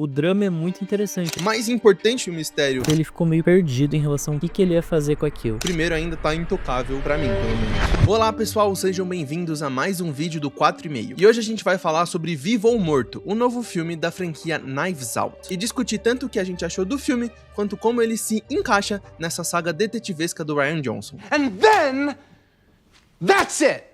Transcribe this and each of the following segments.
O drama é muito interessante. Mais importante o mistério. Ele ficou meio perdido em relação ao que ele ia fazer com aquilo. Primeiro ainda tá intocável pra mim, pelo menos. Olá pessoal, sejam bem-vindos a mais um vídeo do 4,5. E hoje a gente vai falar sobre Vivo ou Morto, o novo filme da franquia Knives Out. E discutir tanto o que a gente achou do filme, quanto como ele se encaixa nessa saga detetivesca do Rian Johnson. And then, that's it!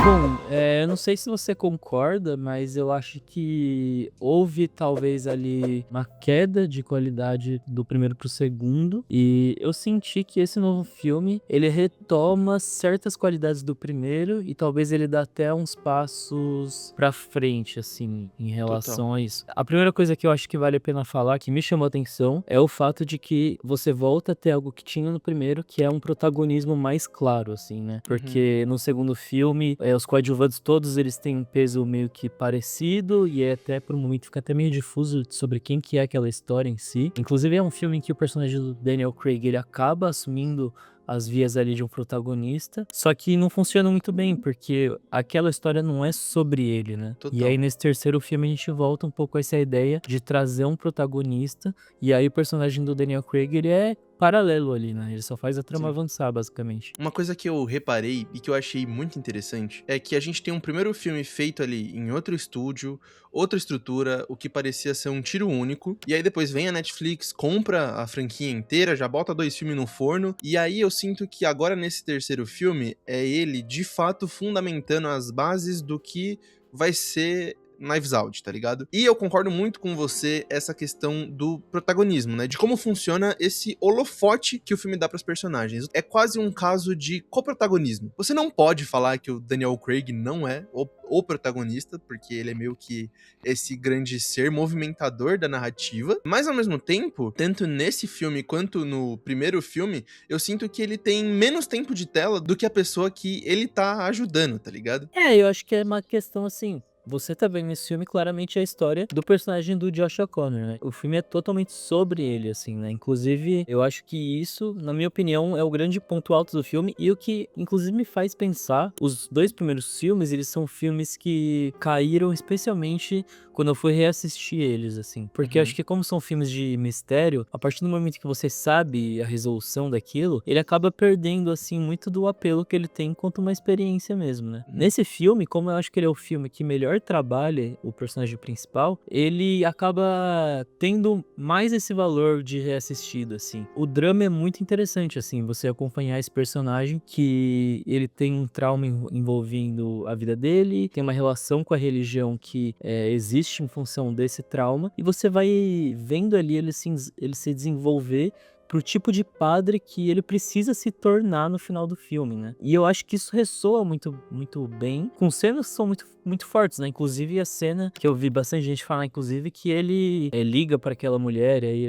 Bom, eu não sei se você concorda, mas eu acho que houve talvez ali uma queda de qualidade do primeiro pro segundo, e eu senti que esse novo filme, ele retoma certas qualidades do primeiro e talvez ele dá até uns passos pra frente, assim, em relação a isso. A primeira coisa que eu acho que vale a pena falar, que me chamou a atenção, é o fato de que você volta a ter algo que tinha no primeiro, que é um protagonismo mais claro, assim, né? Porque no segundo filme, os coadjuvantes todos eles têm um peso meio que parecido e até por um momento fica até meio difuso sobre quem que é aquela história em si. Inclusive é um filme em que o personagem do Daniel Craig ele acaba assumindo as vias ali de um protagonista, só que não funciona muito bem, porque aquela história não é sobre ele, né? Total. E aí nesse terceiro filme a gente volta um pouco a essa ideia de trazer um protagonista, e aí o personagem do Daniel Craig ele é paralelo ali, né? Ele só faz a trama avançar, basicamente. Uma coisa que eu reparei e que eu achei muito interessante é que a gente tem um primeiro filme feito ali em outro estúdio, outra estrutura, o que parecia ser um tiro único, e aí depois vem a Netflix, compra a franquia inteira, já bota 2 filmes no forno, e aí eu sinto que agora nesse terceiro filme é ele de fato fundamentando as bases do que vai ser Knives Out, tá ligado? E eu concordo muito com você essa questão do protagonismo, né? De como funciona esse holofote que o filme dá pros personagens. É quase um caso de coprotagonismo. Você não pode falar que o Daniel Craig não é o protagonista, porque ele é meio que esse grande ser movimentador da narrativa, mas ao mesmo tempo, tanto nesse filme quanto no primeiro filme, eu sinto que ele tem menos tempo de tela do que a pessoa que ele tá ajudando, tá ligado? Eu acho que é uma questão assim. Você tá vendo nesse filme claramente a história do personagem do Josh O'Connor, né? O filme é totalmente sobre ele, assim, né? Inclusive, eu acho que isso, na minha opinião, é o grande ponto alto do filme e o que, inclusive, me faz pensar, os 2 primeiros filmes, eles são filmes que caíram especialmente quando eu fui reassistir eles, assim. Porque eu acho que como são filmes de mistério, a partir do momento que você sabe a resolução daquilo, ele acaba perdendo, assim, muito do apelo que ele tem quanto uma experiência mesmo, né? Nesse filme, como eu acho que ele é o filme que melhor trabalha o personagem principal, ele acaba tendo mais esse valor de reassistido, assim. O drama é muito interessante, assim, você acompanhar esse personagem que ele tem um trauma envolvendo a vida dele, tem uma relação com a religião que existe em função desse trauma, e você vai vendo ali ele se desenvolver pro tipo de padre que ele precisa se tornar no final do filme, né? E eu acho que isso ressoa muito, muito bem, com cenas que são muito, muito fortes, né? Inclusive a cena que eu vi bastante gente falar, inclusive, que ele liga para aquela mulher, e aí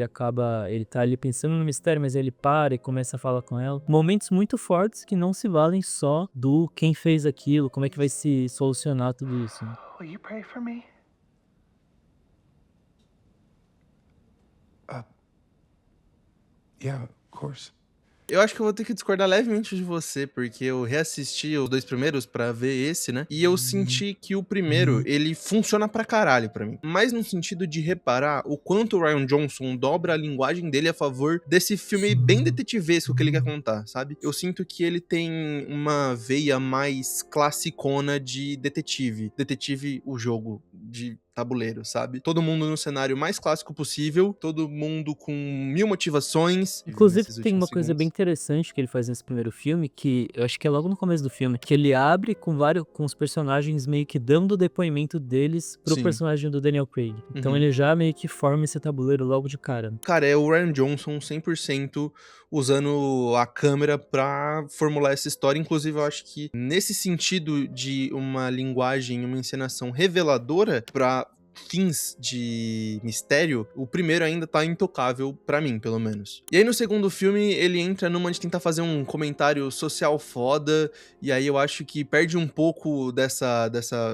ele tá ali pensando no mistério, mas ele para e começa a falar com ela. Momentos muito fortes que não se valem só do quem fez aquilo, como é que vai se solucionar tudo isso, né? Will you pray for me? Yeah, of course. Eu acho que eu vou ter que discordar levemente de você, porque eu reassisti os 2 primeiros pra ver esse, né? E eu senti que o primeiro, ele funciona pra caralho pra mim. Mas no sentido de reparar o quanto o Rian Johnson dobra a linguagem dele a favor desse filme bem detetivesco que ele quer contar, sabe? Eu sinto que ele tem uma veia mais classicona de detetive. Detetive, o jogo de tabuleiro, sabe? Todo mundo no cenário mais clássico possível, todo mundo com 1000 motivações. Inclusive, tem uma coisa bem interessante que ele faz nesse primeiro filme, que eu acho que é logo no começo do filme, que ele abre com os personagens meio que dando o depoimento deles pro personagem do Daniel Craig. Então ele já meio que forma esse tabuleiro logo de cara. Cara, é o Rian Johnson 100% usando a câmera pra formular essa história. Inclusive, eu acho que nesse sentido de uma linguagem, uma encenação reveladora pra themes de mistério, o primeiro ainda tá intocável pra mim, pelo menos. E aí no segundo filme, ele entra numa de tentar fazer um comentário social foda, e aí eu acho que perde um pouco dessa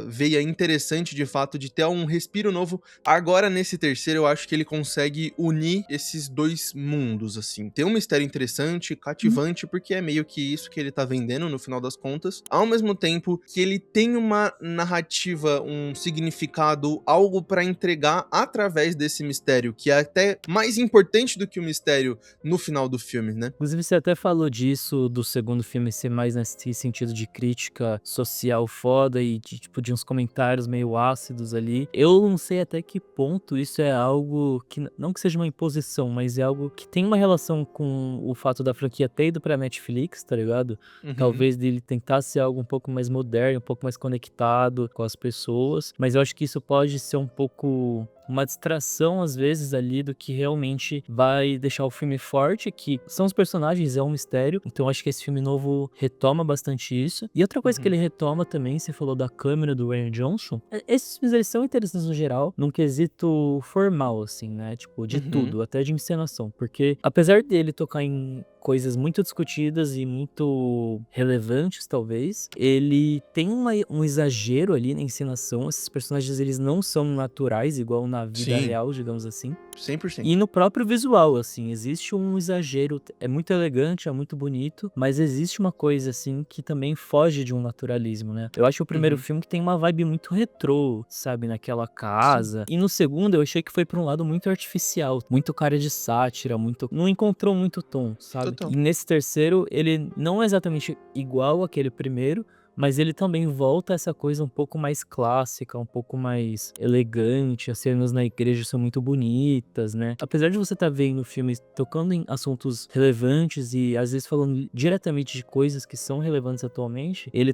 veia interessante, de fato, de ter um respiro novo. Agora, nesse terceiro, eu acho que ele consegue unir esses dois mundos, assim. Tem um mistério interessante, cativante, porque é meio que isso que ele tá vendendo, no final das contas. Ao mesmo tempo que ele tem uma narrativa, um significado, algo pra entregar através desse mistério, que é até mais importante do que o mistério no final do filme, né? Inclusive, você até falou disso, do segundo filme ser mais nesse sentido de crítica social foda e de, tipo, de uns comentários meio ácidos ali. Eu não sei até que ponto isso é algo que, não que seja uma imposição, mas é algo que tem uma relação com o fato da franquia ter ido pra Netflix, tá ligado? Uhum. Talvez dele tentar ser algo um pouco mais moderno, um pouco mais conectado com as pessoas, mas eu acho que isso pode ser um pouco uma distração, às vezes, ali do que realmente vai deixar o filme forte, que são os personagens, é um mistério. Então acho que esse filme novo retoma bastante isso. E outra coisa que ele retoma também, você falou da câmera do Rian Johnson, esses filmes eles são interessantes no geral, num quesito formal, assim, né? Tipo, de tudo, até de encenação. Porque apesar dele tocar em coisas muito discutidas e muito relevantes, talvez, ele tem um exagero ali na encenação. Esses personagens, eles não são naturais, igual na vida Sim. real, digamos assim. 100%. E no próprio visual, assim, existe um exagero, é muito elegante, é muito bonito, mas existe uma coisa, assim, que também foge de um naturalismo, né? Eu acho o primeiro filme que tem uma vibe muito retrô, sabe, naquela casa. E no segundo eu achei que foi pra um lado muito artificial, muito cara de sátira, muito... não encontrou muito tom, sabe? Total. E nesse terceiro, ele não é exatamente igual àquele primeiro, mas ele também volta a essa coisa um pouco mais clássica, um pouco mais elegante. As cenas na igreja são muito bonitas, né? Apesar de você estar vendo filmes tocando em assuntos relevantes e às vezes falando diretamente de coisas que são relevantes atualmente, ele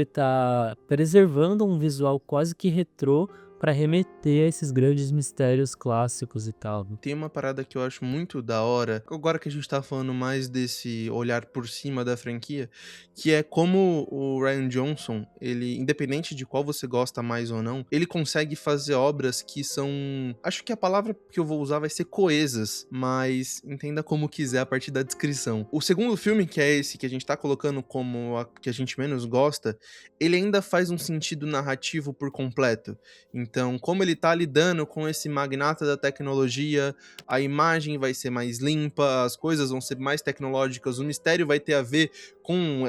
tá preservando um visual quase que retrô pra remeter a esses grandes mistérios clássicos e tal. Tem uma parada que eu acho muito da hora, agora que a gente tá falando mais desse olhar por cima da franquia, que é como o Rian Johnson, ele, independente de qual você gosta mais ou não, ele consegue fazer obras que são, acho que a palavra que eu vou usar vai ser coesas, mas entenda como quiser a partir da descrição. O segundo filme, que é esse que a gente tá colocando como a que a gente menos gosta, ele ainda faz um sentido narrativo por completo. Então, como ele tá lidando com esse magnata da tecnologia, a imagem vai ser mais limpa, as coisas vão ser mais tecnológicas, o mistério vai ter a ver com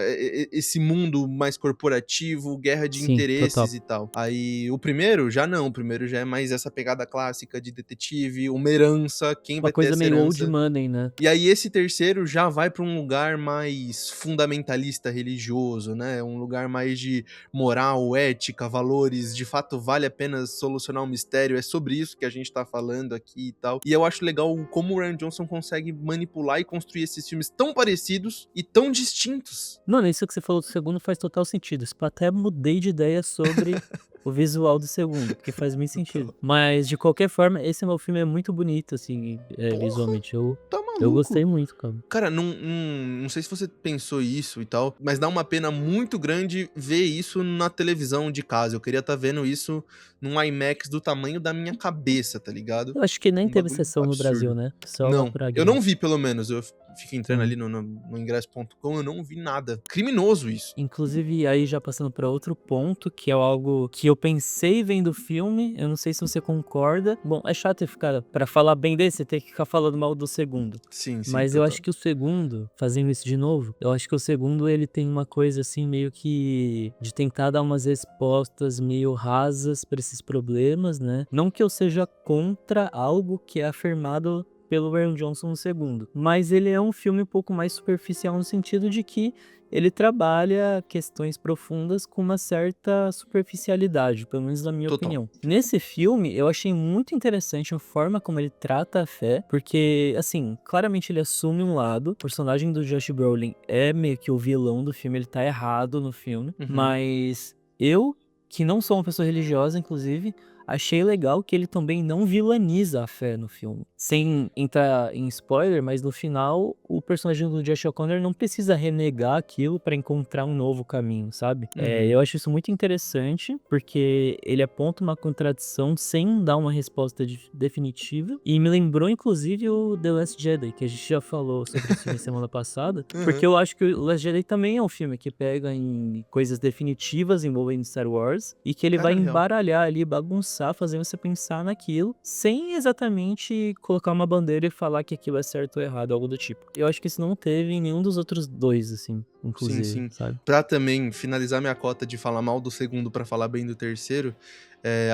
esse mundo mais corporativo, guerra de Sim, total. interesses e tal. Aí, o primeiro já não, o primeiro já é mais essa pegada clássica de detetive, uma herança, quem Uma vai ter coisa essa meio old herança. money, né? E aí esse terceiro já vai pra um lugar mais fundamentalista religioso, né? Um lugar mais de moral, ética, valores, de fato vale a pena solucionar um mistério, é sobre isso que a gente tá falando aqui e tal. E eu acho legal como o Rian Johnson consegue manipular e construir esses filmes tão parecidos e tão distintos. Mano, isso que você falou do segundo faz total sentido. Eu até mudei de ideia sobre o visual do segundo, porque faz muito sentido. Mas, de qualquer forma, esse meu filme é muito bonito, assim, Porra, visualmente. tá Eu maluco. gostei muito, cara. Cara, não sei se você pensou isso e tal, mas dá uma pena muito grande ver isso na televisão de casa. Eu queria estar vendo isso num IMAX do tamanho da minha cabeça, tá ligado? Eu acho que nem Um teve bagulho sessão no Brasil, absurdo. né? Só lá Não, por aqui. eu não vi pelo menos. Eu fico entrando Uhum. ali no ingresso.com, eu não vi nada. Criminoso isso. Inclusive, aí já passando pra outro ponto, que é algo que eu pensei vendo o filme, eu não sei se você concorda. Bom, é chato ficar, pra falar bem desse, você tem que ficar falando mal do segundo. Sim, Mas eu total. acho que o segundo, fazendo isso de novo, eu acho que o segundo ele tem uma coisa assim meio que de tentar dar umas respostas meio rasas pra esses problemas, né? Não que eu seja contra algo que é afirmado pelo Rian Johnson no segundo, mas ele é um filme um pouco mais superficial no sentido de que ele trabalha questões profundas com uma certa superficialidade, pelo menos na minha Total. opinião. Nesse filme, eu achei muito interessante a forma como ele trata a fé, porque, assim, claramente ele assume um lado, o personagem do Josh Brolin é meio que o vilão do filme, ele tá errado no filme, Uhum. mas eu, que não sou uma pessoa religiosa, inclusive, Achei legal que ele também não vilaniza a fé no filme. Sem entrar em spoiler, mas no final o personagem do Josh O'Connor não precisa renegar aquilo pra encontrar um novo caminho, sabe? Eu acho isso muito interessante, porque ele aponta uma contradição sem dar uma resposta definitiva. E me lembrou, inclusive, o The Last Jedi, que a gente já falou sobre esse filme semana passada. Porque eu acho que o Last Jedi também é um filme que pega em coisas definitivas envolvendo Star Wars e que ele vai Cara, real. embaralhar ali, bagunçar, fazer você pensar naquilo, sem exatamente colocar uma bandeira e falar que aquilo é certo ou errado, algo do tipo. Eu acho que isso não teve em nenhum dos outros dois, assim, Sim, inclusive, sim. sabe? Pra também finalizar minha cota de falar mal do segundo pra falar bem do terceiro,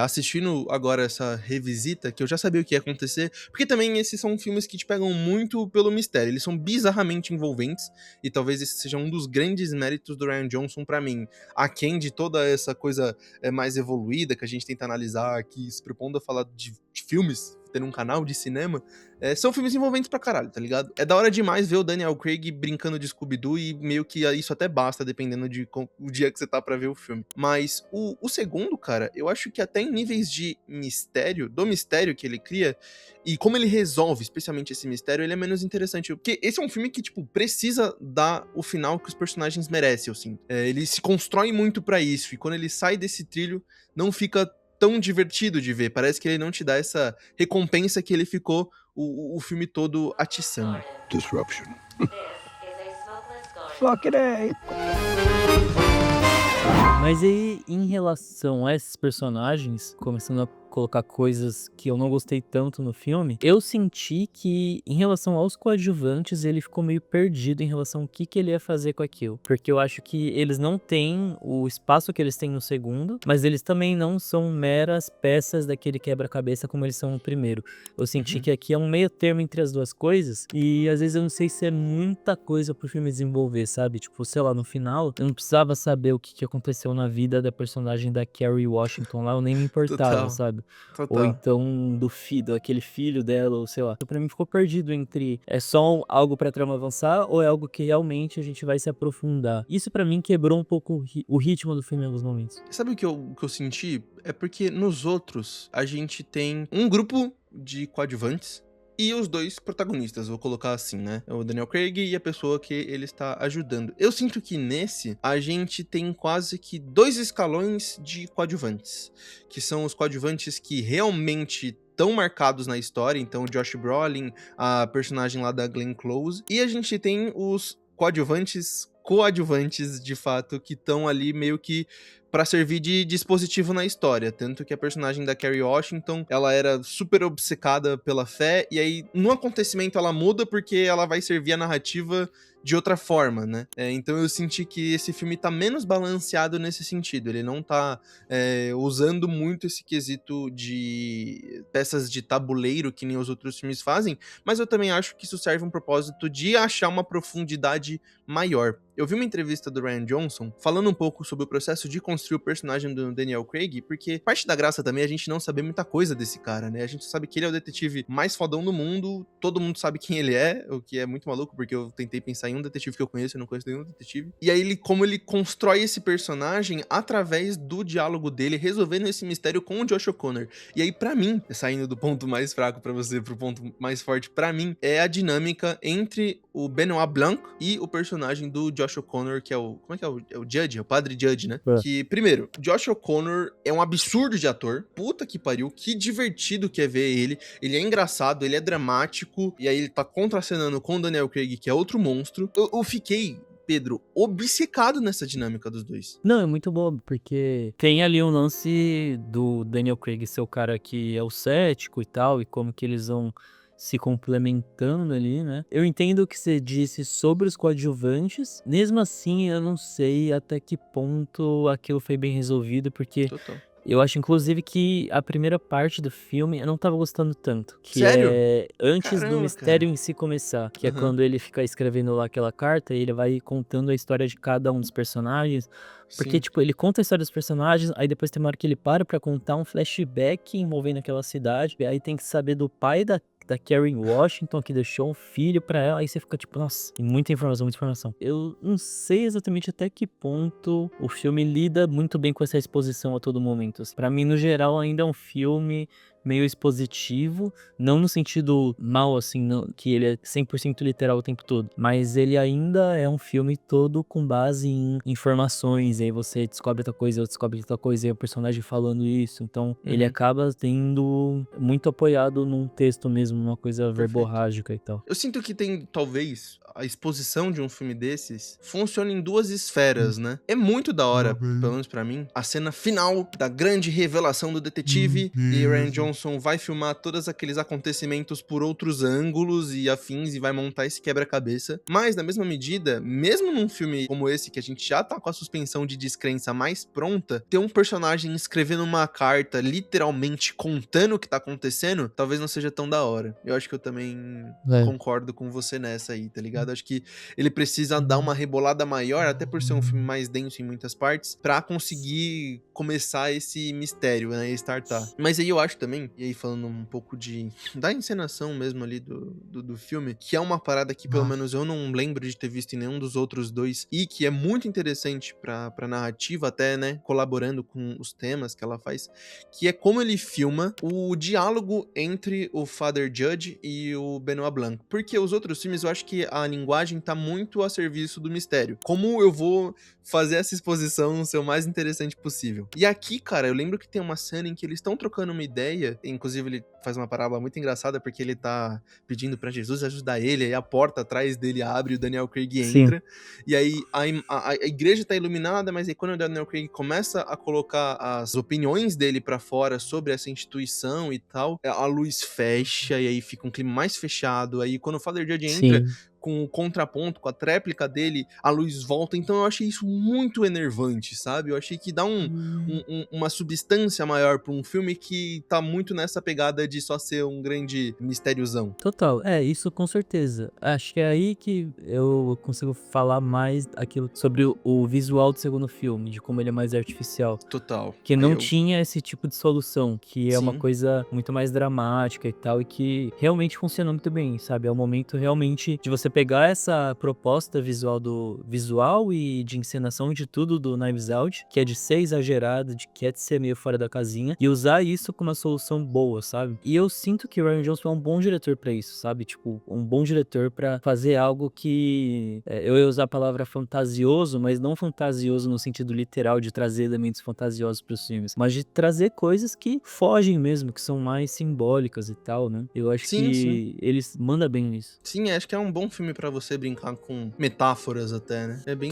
assistindo agora essa revisita, que eu já sabia o que ia acontecer, porque também esses são filmes que te pegam muito pelo mistério, eles são bizarramente envolventes, e talvez esse seja um dos grandes méritos do Rian Johnson pra mim, aquém de toda essa coisa mais evoluída que a gente tenta analisar aqui, se propondo a falar de filmes, tendo um canal de cinema, são filmes envolventes pra caralho, tá ligado? É da hora demais ver o Daniel Craig brincando de Scooby-Doo e meio que isso até basta, dependendo o dia que você tá pra ver o filme. Mas o segundo, cara, eu acho que até em níveis de mistério, do mistério que ele cria, e como ele resolve, especialmente esse mistério, ele é menos interessante. Porque esse é um filme que, tipo, precisa dar o final que os personagens merecem, eu sinto. Ele se constrói muito pra isso, e quando ele sai desse trilho, não fica tão divertido de ver. Parece que ele não te dá essa recompensa que ele ficou o filme todo atiçando. Disruption. Fucking A. Mas aí, em relação a esses personagens, começando a colocar coisas que eu não gostei tanto no filme, eu senti que, em relação aos coadjuvantes, ele ficou meio perdido em relação ao que ele ia fazer com aquilo. Porque eu acho que eles não têm o espaço que eles têm no segundo, mas eles também não são meras peças daquele quebra-cabeça como eles são no primeiro. Eu senti que aqui é um meio termo entre as duas coisas, e às vezes eu não sei se é muita coisa pro filme desenvolver, sabe? Tipo, sei lá, no final, eu não precisava saber o que aconteceu na vida da personagem da Kerry Washington lá, eu nem me importava, Total, sabe? Ou total. então daquele filho dela, ou sei lá. Então, pra mim ficou perdido entre é só algo pra trama avançar ou é algo que realmente a gente vai se aprofundar. Isso pra mim quebrou um pouco o ritmo do filme em alguns momentos. Sabe o que eu senti? É porque nos outros a gente tem um grupo de coadjuvantes e os dois protagonistas, vou colocar assim, né? O Daniel Craig e a pessoa que ele está ajudando. Eu sinto que nesse a gente tem quase que 2 escalões de coadjuvantes, que são os coadjuvantes que realmente tão marcados na história, então o Josh Brolin, a personagem lá da Glenn Close, e a gente tem os coadjuvantes de fato, que estão ali meio que pra servir de dispositivo na história, tanto que a personagem da Kerry Washington, ela era super obcecada pela fé, e aí no acontecimento ela muda porque ela vai servir a narrativa de outra forma, né? Então eu senti que esse filme tá menos balanceado nesse sentido, ele não tá usando muito esse quesito de peças de tabuleiro que nem os outros filmes fazem, mas eu também acho que isso serve um propósito de achar uma profundidade maior. Eu vi uma entrevista do Rian Johnson falando um pouco sobre o processo de construir o personagem do Daniel Craig, porque parte da graça também é a gente não saber muita coisa desse cara, né? A gente sabe que ele é o detetive mais fodão do mundo, todo mundo sabe quem ele é, o que é muito maluco, porque eu tentei pensar em um detetive que eu conheço, eu não conheço nenhum detetive. E aí como ele constrói esse personagem através do diálogo dele, resolvendo esse mistério com o Josh O'Connor. E aí pra mim, saindo do ponto mais fraco pra você pro ponto mais forte pra mim, é a dinâmica entre o Benoit Blanc e o personagem do Josh O'Connor, que é o... Como é que é? É o Judge? É o padre Judge, né? É. Que, primeiro, Josh O'Connor é um absurdo de ator. Puta que pariu, que divertido que é ver ele. Ele é engraçado, ele é dramático, e aí ele tá contracenando com o Daniel Craig, que é outro monstro. Eu fiquei, Pedro, obcecado nessa dinâmica dos dois. Não, é muito bobo, porque tem ali um lance do Daniel Craig ser o cara que é o cético e tal, e como que eles vão se complementando ali, né? Eu entendo o que você disse sobre os coadjuvantes, mesmo assim eu não sei até que ponto aquilo foi bem resolvido, porque Total. eu acho, inclusive, que a primeira parte do filme eu não tava gostando tanto. Que Sério? é antes do Caramba, mistério cara. em si começar. Que é Aham. quando ele fica escrevendo lá aquela carta e ele vai contando a história de cada um dos personagens. Porque, Sim. tipo, ele conta a história dos personagens, aí depois tem uma hora que ele para pra contar um flashback envolvendo aquela cidade. E aí tem que saber do pai da Karen Washington, que deixou um filho pra ela, aí você fica tipo, nossa, tem muita informação, muita informação. Eu não sei exatamente até que ponto o filme lida muito bem com essa exposição a todo momento. Assim. Pra mim, no geral, ainda é um filme meio expositivo, não no sentido mal, assim, que ele é 100% literal o tempo todo, mas ele ainda é um filme todo com base em informações, e aí você descobre outra coisa, eu descobre outra coisa, e o personagem falando isso, então ele acaba tendo muito apoiado num texto mesmo, numa coisa Perfeito. verborrágica e tal. Eu sinto que tem, talvez, a exposição de um filme desses funciona em duas esferas, né? É muito da hora, pelo menos pra mim, a cena final da grande revelação do detetive, e Rian Johnson vai filmar todos aqueles acontecimentos por outros ângulos e afins e vai montar esse quebra-cabeça. Mas, na mesma medida, mesmo num filme como esse, que a gente já tá com a suspensão de descrença mais pronta, ter um personagem escrevendo uma carta, literalmente contando o que tá acontecendo, talvez não seja tão da hora. Eu acho que eu também concordo com você nessa aí, tá ligado? Acho que ele precisa dar uma rebolada maior, até por ser um filme mais denso em muitas partes, pra conseguir começar esse mistério, né, e startar. Mas aí eu acho também, e aí falando um pouco da encenação mesmo ali do filme, que é uma parada que pelo menos eu não lembro de ter visto em nenhum dos outros dois, e que é muito interessante pra narrativa até, né, colaborando com os temas que ela faz, que é como ele filma o diálogo entre o Father Judge e o Benoit Blanc. Porque os outros filmes eu acho que a linguagem tá muito a serviço do mistério. Como eu vou fazer essa exposição ser o mais interessante possível? E aqui, cara, eu lembro que tem uma cena em que eles estão trocando uma ideia, inclusive ele faz uma parábola muito engraçada porque ele tá pedindo pra Jesus ajudar ele, aí a porta atrás dele abre e o Daniel Craig entra, e aí a igreja tá iluminada, mas aí quando o Daniel Craig começa a colocar as opiniões dele pra fora sobre essa instituição e tal, a luz fecha e aí fica um clima mais fechado, aí quando o Father Judge entra com o contraponto, com a tréplica dele, a luz volta, então eu achei isso muito enervante, sabe? Eu achei que dá uma substância maior pra um filme que tá muito nessa pegada de só ser um grande mistériozão. Total, isso com certeza. Acho que é aí que eu consigo falar mais aquilo sobre o visual do segundo filme, de como ele é mais artificial. Total. Que não tinha esse tipo de solução, que é uma Sim. coisa muito mais dramática e tal, e que realmente funciona muito bem, sabe? É o momento realmente de você pegar essa proposta visual e de encenação de tudo do Knives Out, que é de ser exagerado, que é de ser meio fora da casinha, e usar isso como uma solução boa, sabe? E eu sinto que o Rian Johnson é um bom diretor pra isso, sabe? Tipo, um bom diretor pra fazer algo que... eu ia usar a palavra fantasioso, mas não fantasioso no sentido literal de trazer elementos fantasiosos pros filmes, mas de trazer coisas que fogem mesmo, que são mais simbólicas e tal, né? Eu acho que eles mandam bem nisso. Sim, acho que é um bom filme pra você brincar com metáforas até, né? É bem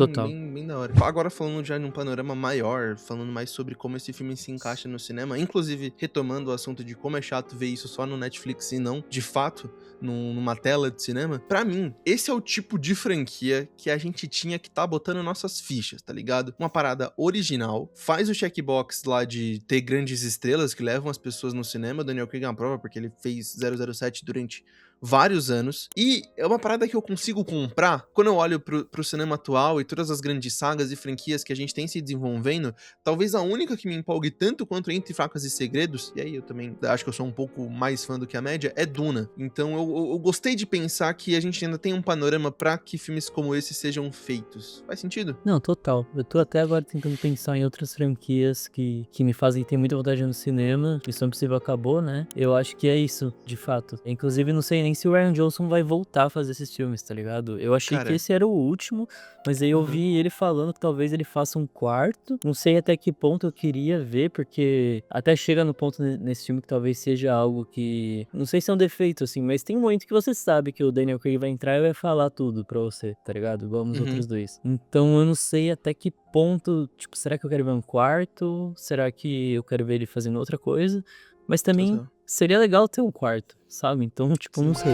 da hora. Agora falando já num panorama maior, falando mais sobre como esse filme se encaixa no cinema, inclusive retomando o assunto de como é chato ver isso só no Netflix e não, de fato, numa tela de cinema. Pra mim, esse é o tipo de franquia que a gente tinha que tá botando nossas fichas, tá ligado? Uma parada original, faz o checkbox lá de ter grandes estrelas que levam as pessoas no cinema. O Daniel Craig é uma prova porque ele fez 007 durante vários anos, e é uma parada que eu consigo comprar quando eu olho pro cinema atual e todas as grandes sagas e franquias que a gente tem se desenvolvendo. Talvez a única que me empolgue tanto quanto Entre Facas e Segredos, e aí eu também acho que eu sou um pouco mais fã do que a média, é Duna. Então eu gostei de pensar que a gente ainda tem um panorama pra que filmes como esse sejam feitos. Faz sentido? Não, total. Eu tô até agora tentando pensar em outras franquias que me fazem ter muita vontade de ir no cinema. Missão Impossível acabou, né? Eu acho que é isso, de fato. Inclusive, não sei nem se o Rian Johnson vai voltar a fazer esses filmes, tá ligado? Eu achei que esse era o último, mas aí eu vi ele falando que talvez ele faça um quarto. Não sei até que ponto eu queria ver, porque até chega no ponto nesse filme que talvez seja algo que... Não sei se é um defeito, assim, mas tem um momento que você sabe que o Daniel Craig vai entrar e vai falar tudo pra você, tá ligado? Igual nos outros dois. Então eu não sei até que ponto, tipo, será que eu quero ver um quarto? Será que eu quero ver ele fazendo outra coisa? Mas também seria legal ter um quarto, sabe? Então, tipo, não sei.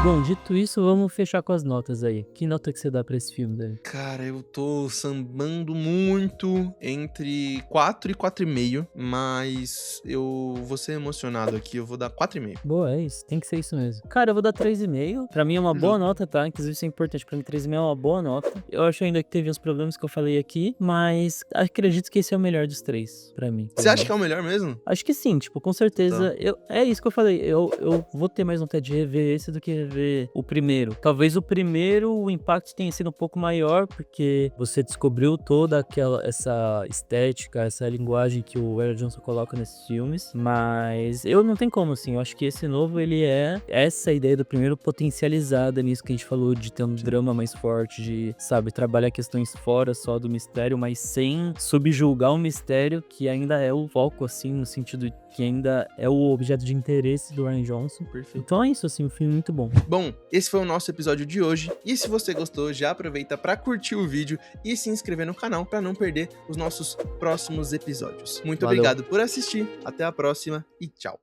Bom, dito isso, vamos fechar com as notas aí. Que nota que você dá pra esse filme, Davi? Cara, eu tô sambando muito entre 4 e 4,5, mas eu vou ser emocionado aqui, eu vou dar 4,5. Boa, é isso. Tem que ser isso mesmo. Cara, eu vou dar 3,5. Pra mim é uma boa Justo. nota, tá? Inclusive isso é importante. Pra mim 3,5 é uma boa nota. Eu acho ainda que teve uns problemas que eu falei aqui, mas acredito que esse é o melhor dos três, pra mim. Você acha que é o melhor mesmo? Acho que sim, tipo, com certeza. É isso que eu falei. Eu vou ter mais vontade de rever esse do que rever o primeiro. Talvez o primeiro, o impacto tenha sido um pouco maior, porque você descobriu toda essa estética, essa linguagem que o Eric Johnson coloca nesses filmes. Mas eu não tenho como, assim. Eu acho que esse novo, ele é essa ideia do primeiro potencializada nisso que a gente falou, de ter um drama mais forte, de, sabe, trabalhar questões fora só do mistério, mas sem subjugar o mistério, que ainda é o foco, assim, no sentido que ainda é o objeto de interesse do Rian Johnson. Perfeito. Então é isso, assim, um filme muito bom. Bom, esse foi o nosso episódio de hoje. E se você gostou, já aproveita para curtir o vídeo e se inscrever no canal para não perder os nossos próximos episódios. Muito Valeu. obrigado por assistir, até a próxima e tchau.